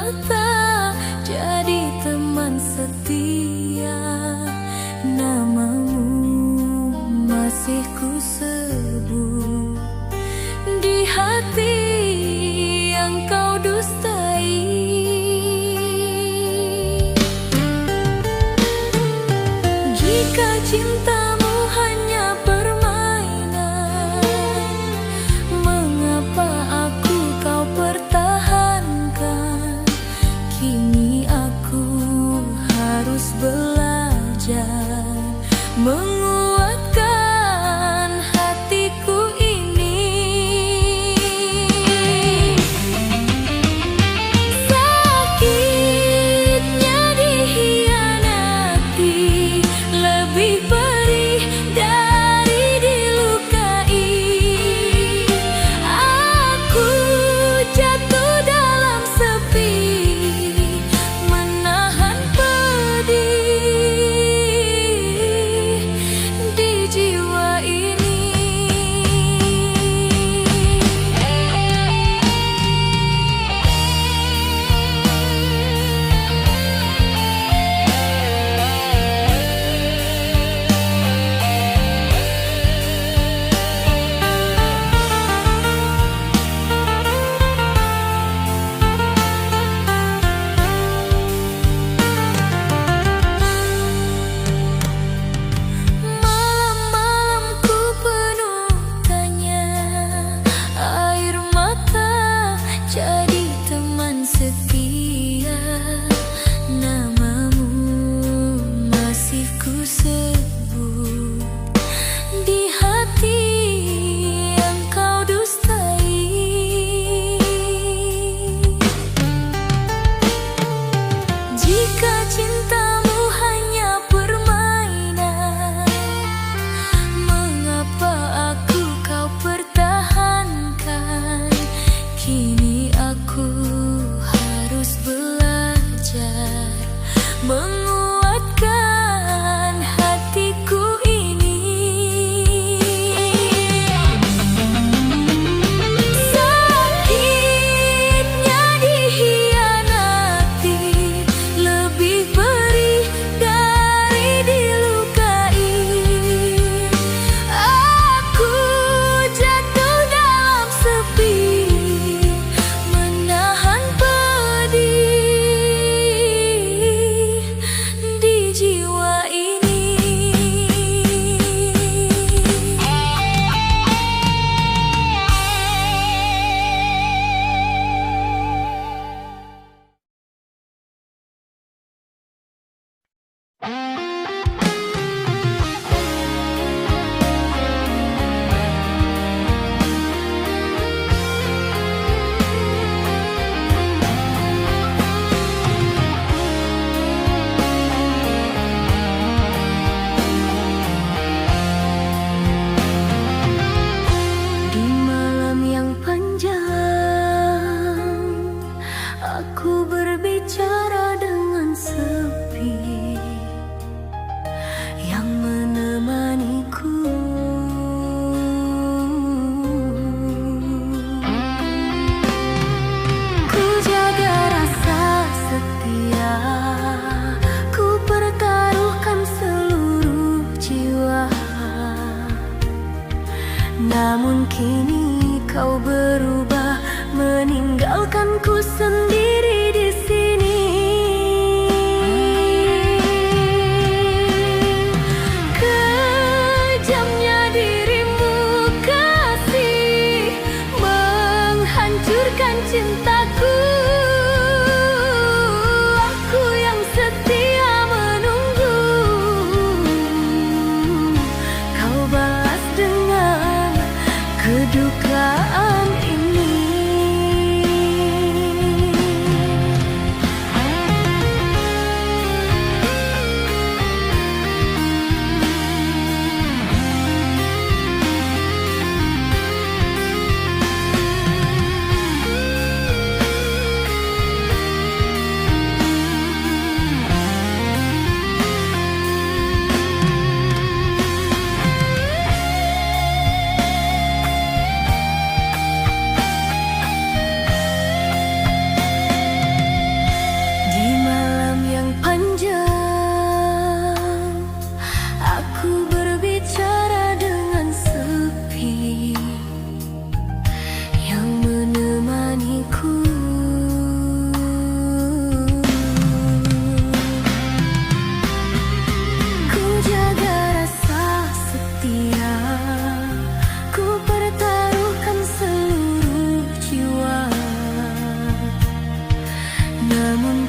mata jadi teman setia. Namamu masih ku sebut di hati yang kau dustai. Jika cintamu hanya permainan, mengapa aku kau pertahankan? Kini aku harus belajar menguatkan hatiku ini. Sakitnya dikhianati lebih perih dari dilukai. Aku jatuh dalam sepi, menahan pedih di jiwa ini. Malam-malamku penuh tanya, air mata jadi teman setia. Namamu masih ku sebut di hati yang kau dustai. Jika cintamu hanya permainan, mengapa aku kau pertahankan? Kini aku harus belajar menguatkan hatiku ini. Sakitnya dikhianati lebih perih dari dilukai. Aku jatuh dalam sepi, menahan pedih di jiwa ini. Di malam yang panjang, aku berbicara dengan sepi yang menemaniku. Ku jaga rasa setia, ku pertaruhkan seluruh jiwa. Namun kini kau berubah, meninggalkanku sendiri di sini. Kejamnya dirimu kasih, menghancurkan cintaku. Aku yang setia menunggu, kau balas dengan kedukaan.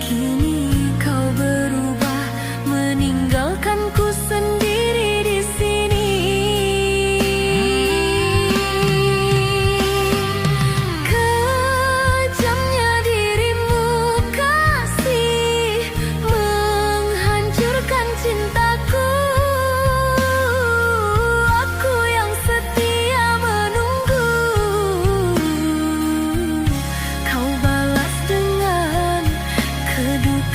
kini kau berubah, meninggalkanku sendiri di sini. Kejamnya dirimu kasih, menghancurkan cintaku. Aku yang setia menunggu, kau balas dengan kedukaan.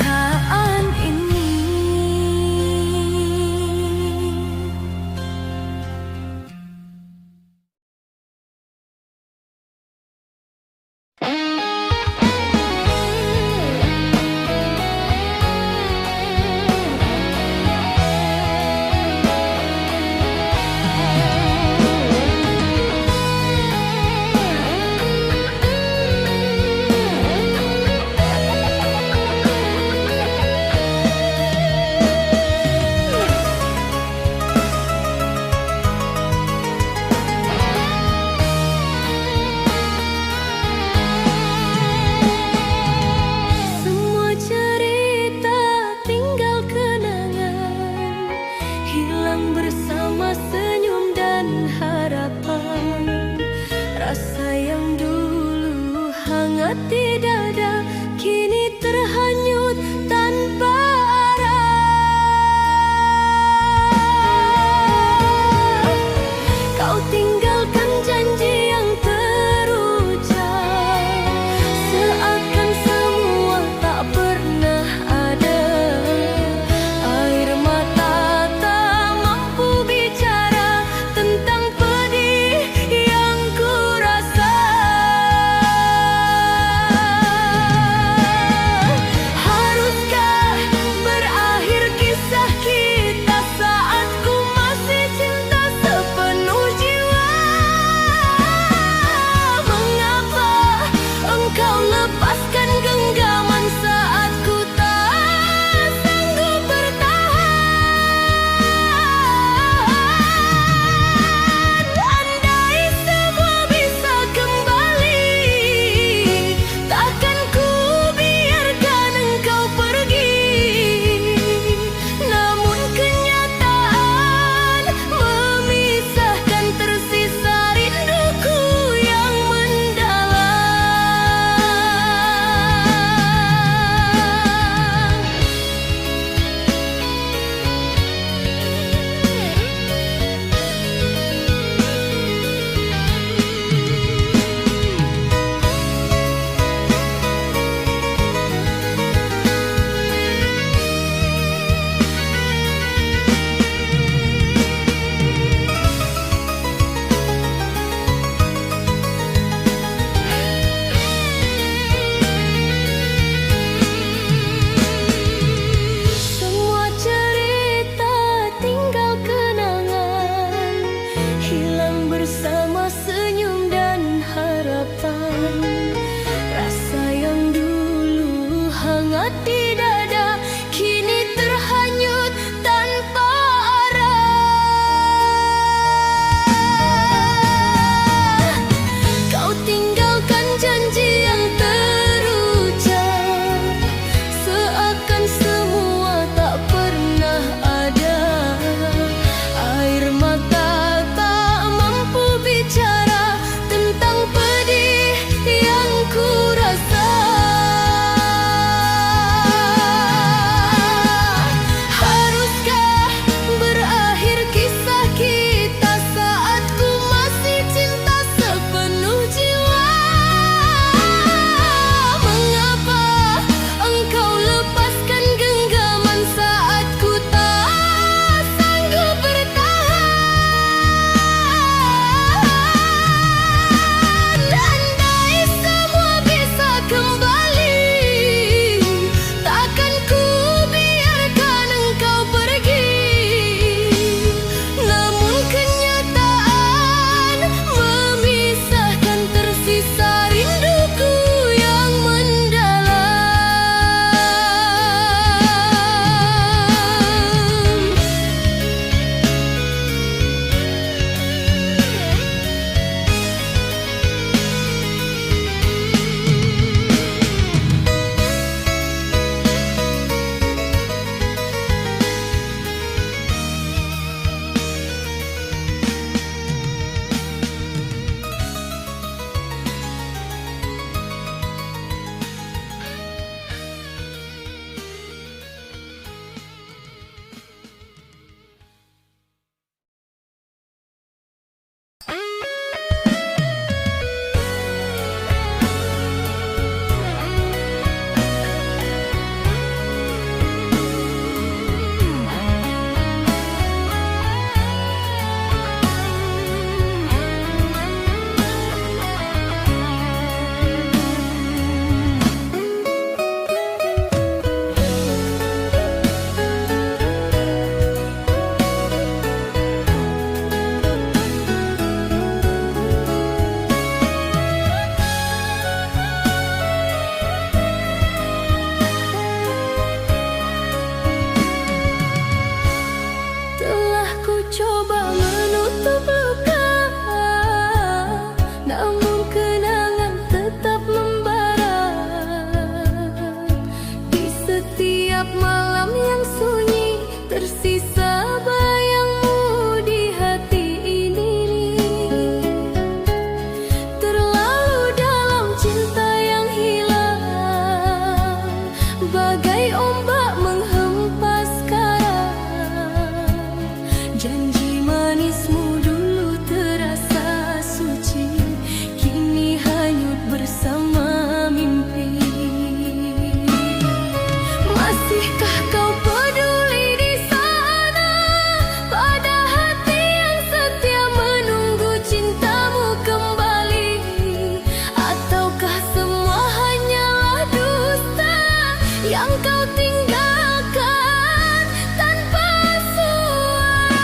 yang kau tinggalkan tanpa suara.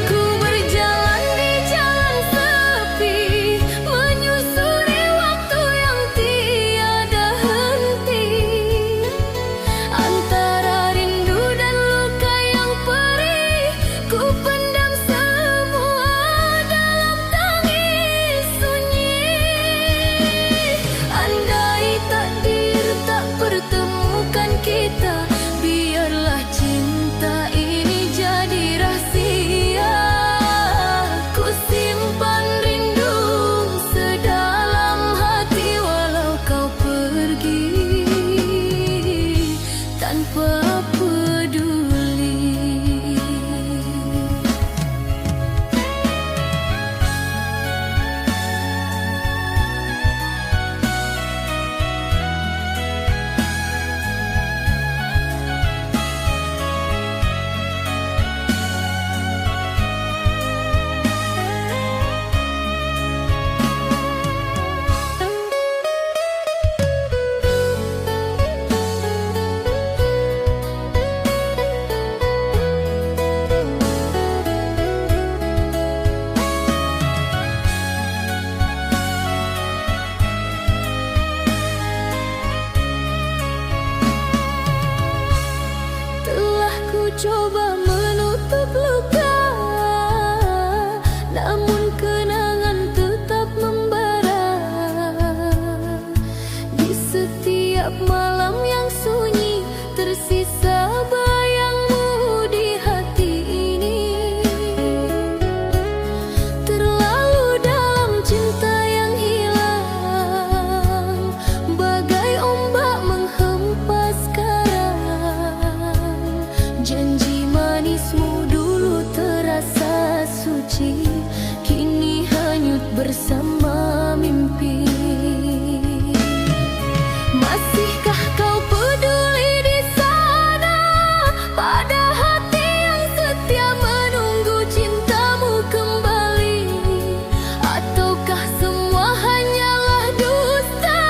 Ku berjalan di jalan sepi, menyusuri waktu yang tiada henti. Antara rindu dan luka yang perih, ku pendam semua dalam tangis sunyi. Andai takdir tak pertemukan kita, biarlah cinta ini jadi rahasia. Ku simpan rindu sedalam hati walau kau pergi tanpa peduli. Telah ku coba menutup luka, namun kenangan tetap membara. Di setiap malam yang sunyi, tersisa bayangmu di hati ini. Terlalu dalam cinta yang hilang, bagai ombak menghempas karang. Janji manismu dulu terasa suci, kini hanyut bersama mimpi. Masihkah kau peduli di sana, pada hati yang setia menunggu cintamu kembali? Ataukah semua hanyalah dusta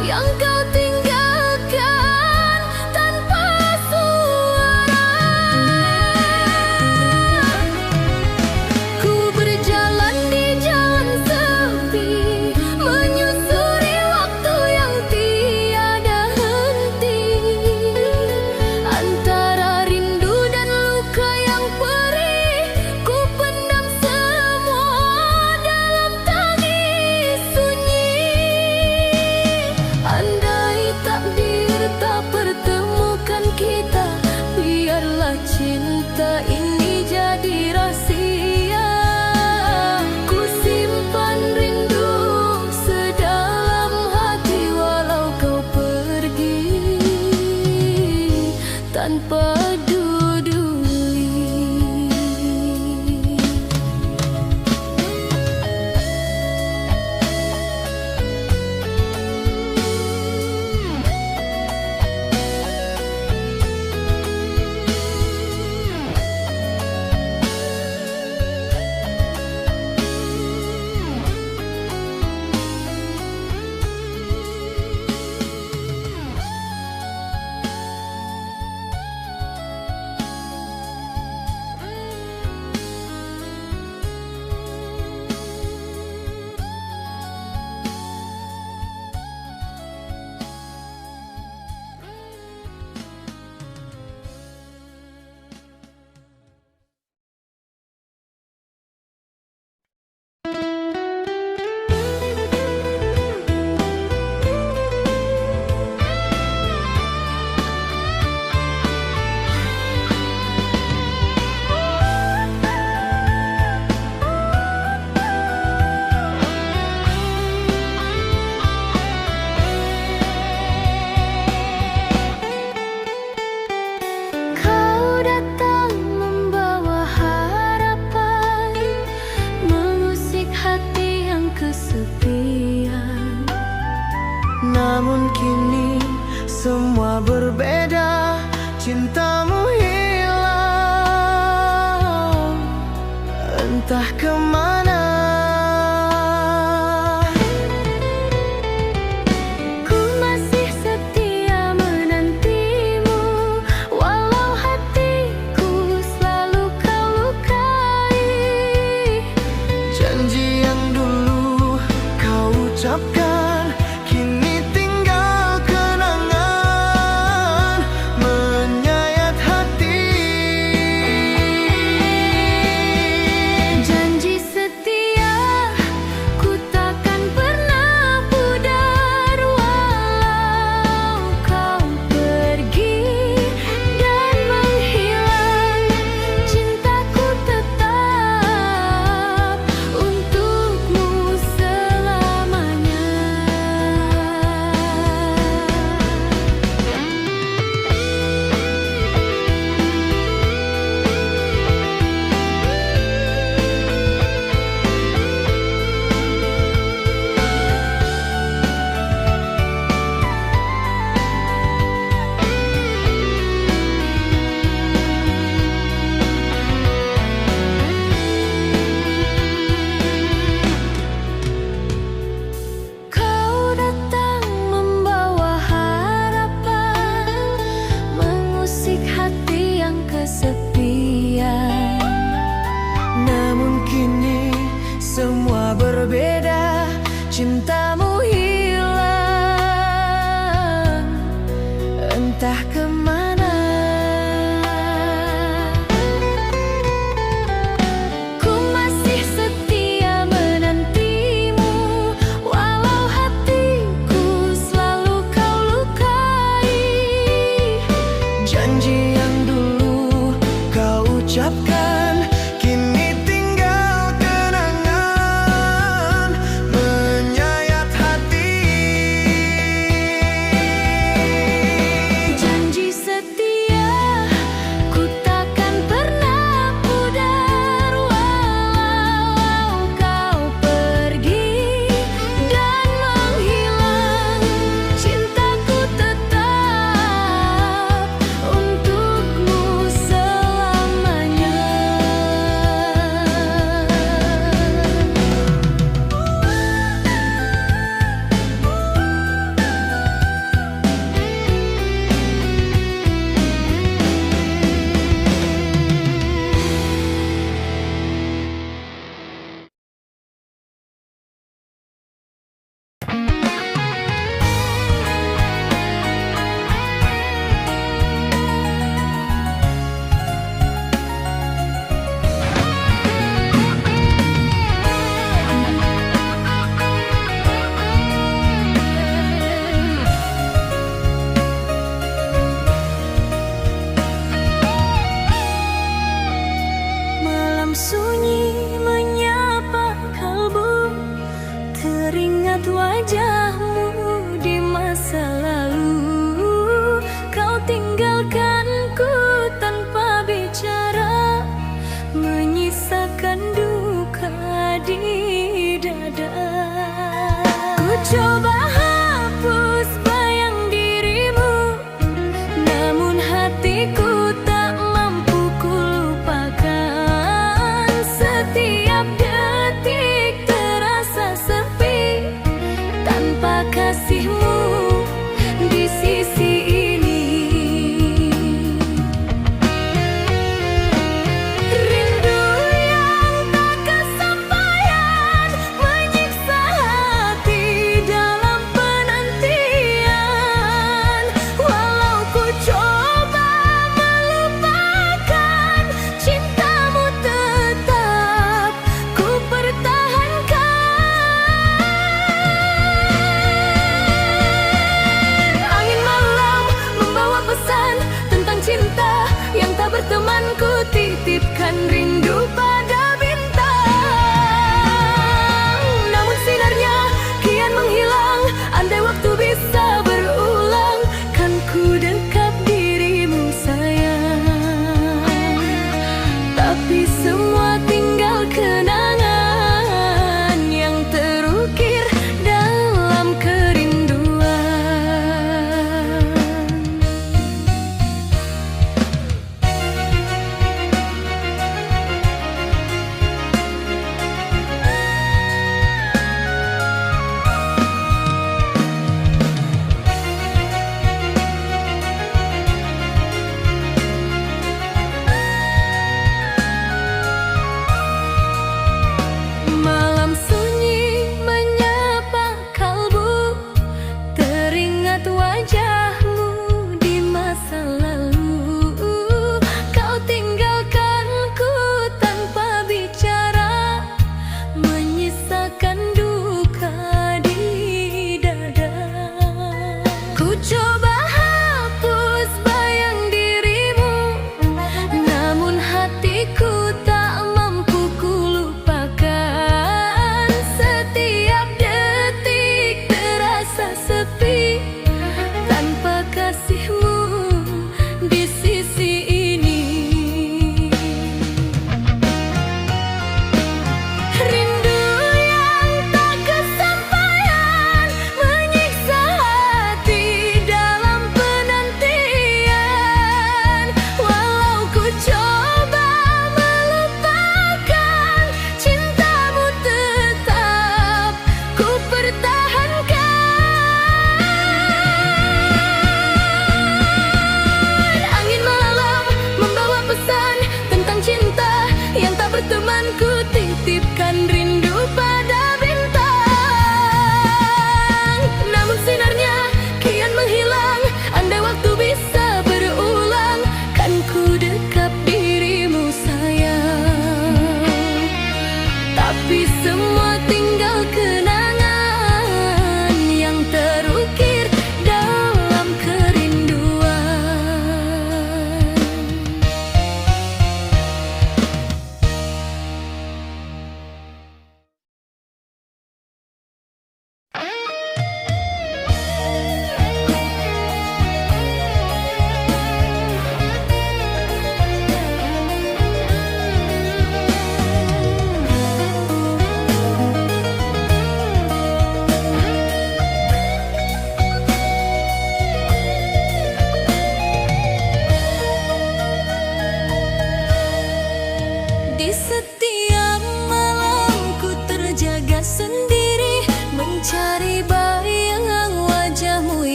yang kau tinggalkan tanpa suara? Ku berjalan di jalan sepi, menyusuri waktu yang tiada henti. Antara rindu dan luka yang perih, ku pendam semua dalam tangis sunyi. Andai takdir tak pertemukan kita, biarlah cinta ini jadi rahasia. Ku simpan rindu sedalam hati walau kau pergi tanpa peduli. Namun kini semua berbeda, cintamu hilang entah kemana. kini tinggal kenangan menyayat hati. Janji setia ku takkan pernah pudar, walau kau pergi dan menghilang. Cintaku tetap untukmu selamanya.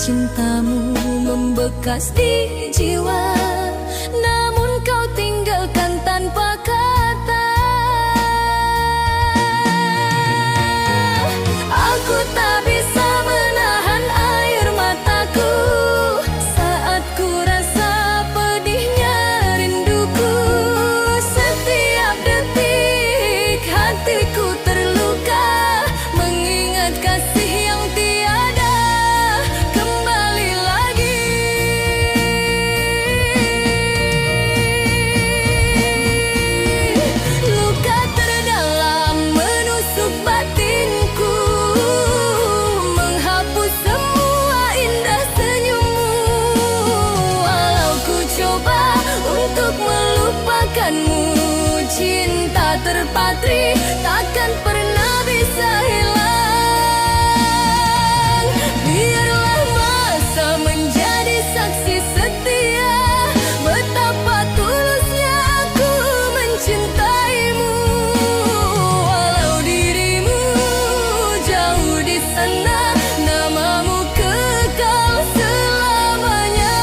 cintamu membekas di jiwa, namun kau tinggalkan tanpa kata. Aku tak bisa menahan air mataku saat ku rasa pedihnya rinduku. Setiap detik hatiku terluka mengingat kasih yang tiada kembali lagi. Luka terdalam menusuk batinku, menghapus semua indah senyummu. Walau ku coba untuk melupakanmu, cinta terpatri takkan pernah bisa hilang. Biarlah masa menjadi saksi setia betapa tulusnya aku mencintaimu. Walau dirimu jauh di sana, namamu kekal selamanya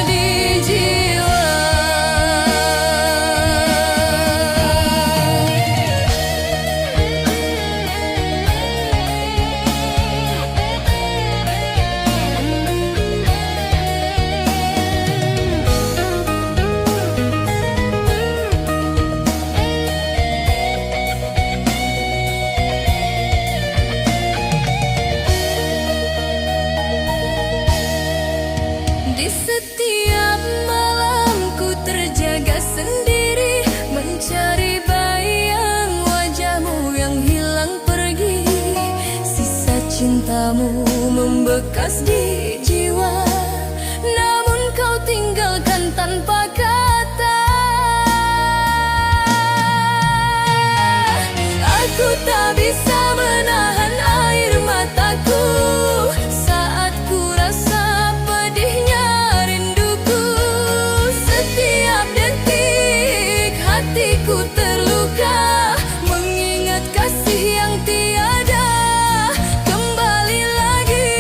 di jiwa. Di setiap malam ku terjaga sendiri, mencari bayang wajahmu yang hilang pergi. Sisa cintamu membekas di jiwa, namun kau tinggalkan tanpa kata. Aku tak bisa menahan air mataku saat ku rasa pedihnya rinduku. Setiap detik hatiku terluka mengingat kasih yang tiada kembali lagi.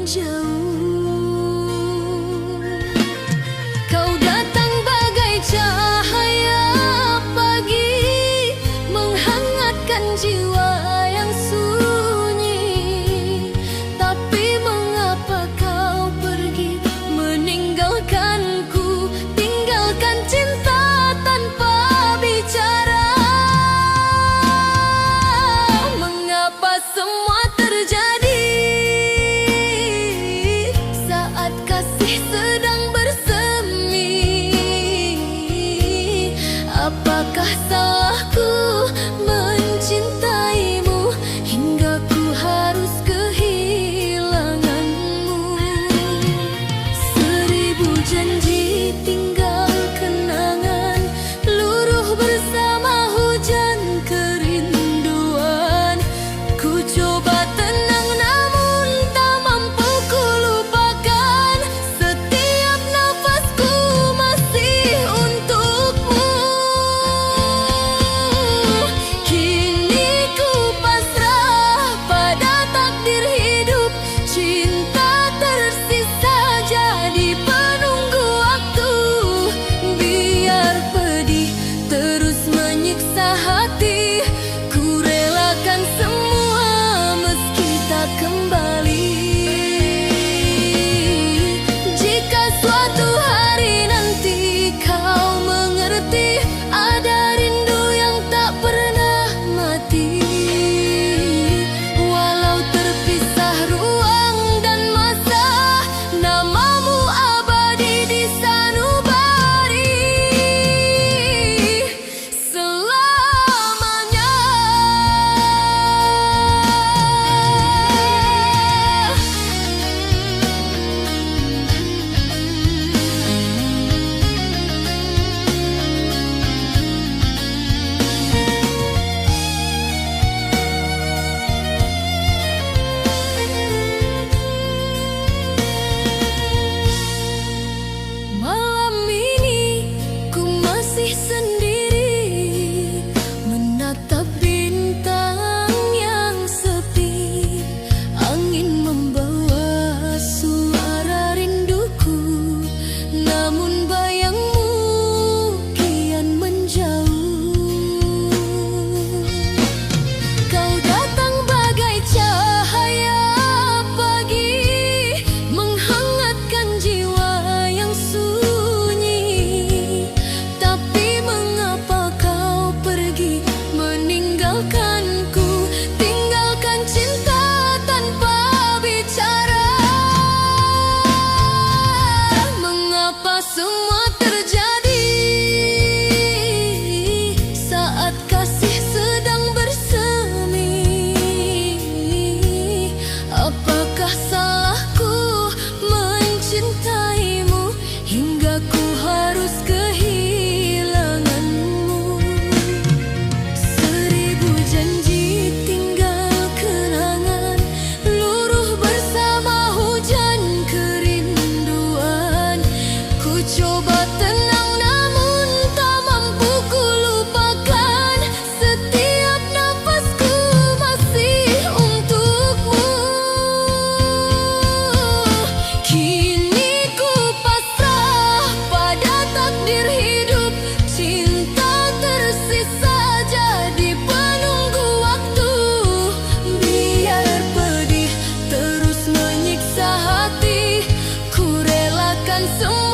menjauh. Kau datang bagai cahaya pagi, menghangatkan jiwa yang sunyi. Tapi mengapa kau pergi meninggalkanku, tinggalkan cinta tanpa bicara? Mengapa semua terjadi saat kasih sedang bersemi? Apakah salahku mencintaimu hingga ku harus kehilanganmu? Seribu janji tinggal kenangan, luruh bersama hujan kerinduan. Ku coba tenang namun tak mampu ku lupakan, setiap nafasku masih untukmu. Kini ku pasrah pada takdir hidup, cinta tersisa jadi penunggu waktu. Biar pedih terus menyiksa hati, ku relakan semua meski tak kembali. Jika suatu hari nanti kau mengerti, ada rindu yang tak pernah mati. Walau terpisah ruang dan masa, namamu abadi di sanubari selamanya. Malam ini ku masih sendiri, menatap bintang yang sepi. Angin membawa suara rinduku, namun bayangmu kian menjauh. Kau datang bagai cahaya pagi, menghangatkan jiwa yang sunyi. Tapi mengapa kau pergi meninggalkanku, tinggalkan cinta tanpa bicara? Mengapa semua terjadi saat kasih sedang bersemi? Apakah salahku mencintaimu hingga ku harus kehilanganmu? Seribu janji tinggal kenangan, luruh bersama hujan kerinduan. Ku coba tenang namun tak mampu ku lupakan, setiap nafasku masih untukmu. Kini ku pasrah pada takdir hidup, cinta tersisa jadi penunggu waktu. Biar pedih terus menyiksa hati, ku relakan semua